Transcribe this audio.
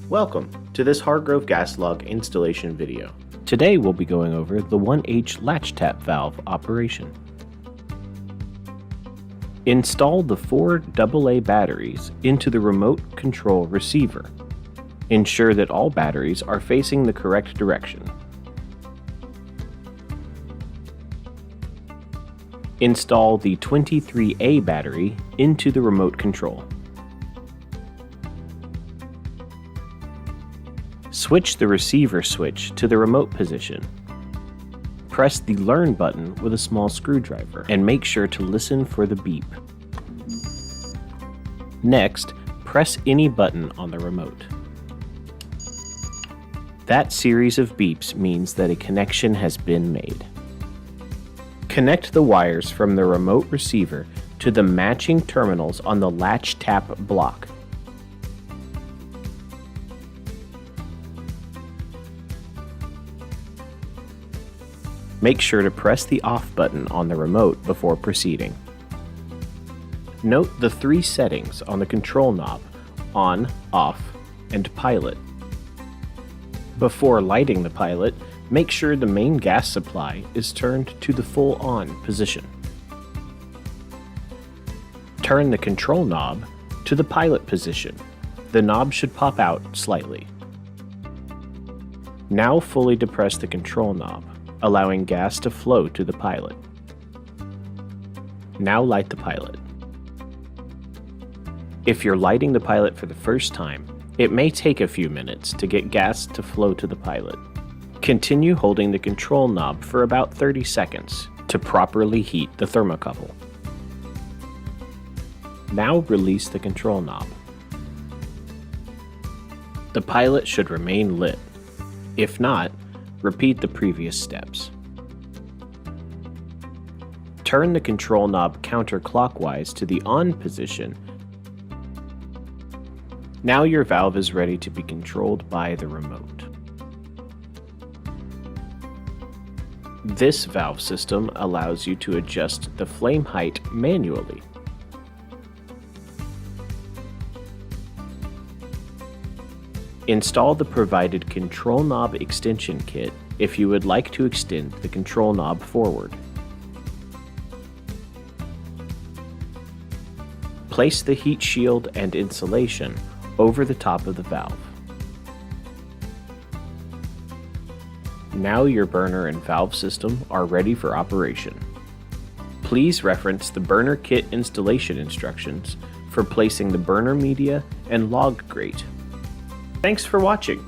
Welcome to this Hargrove Gas Log installation video. Today we'll be going over the 1H Latchtap valve operation. Install the 4 AA batteries into the remote control receiver. Ensure that all batteries are facing the correct direction. Install the 23A battery into the remote control. Switch the receiver switch to the remote position. Press the Learn button with a small screwdriver and make sure to listen for the beep. Next, press any button on the remote. That series of beeps means that a connection has been made. Connect the wires from the remote receiver to the matching terminals on the Latchtap block. Make sure to press the off button on the remote before proceeding. Note the 3 settings on the control knob: on, off, and pilot. Before lighting the pilot, make sure the main gas supply is turned to the full on position. Turn the control knob to the pilot position. The knob should pop out slightly. Now fully depress the control knob, allowing gas to flow to the pilot. Now light the pilot. If you're lighting the pilot for the first time, it may take a few minutes to get gas to flow to the pilot. Continue holding the control knob for about 30 seconds to properly heat the thermocouple. Now release the control knob. The pilot should remain lit. If not, repeat the previous steps. Turn the control knob counterclockwise to the on position. Now your valve is ready to be controlled by the remote. This valve system allows you to adjust the flame height manually. Install the provided control knob extension kit if you would like to extend the control knob forward. Place the heat shield and insulation over the top of the valve. Now your burner and valve system are ready for operation. Please reference the burner kit installation instructions for placing the burner media and log grate. Thanks for watching.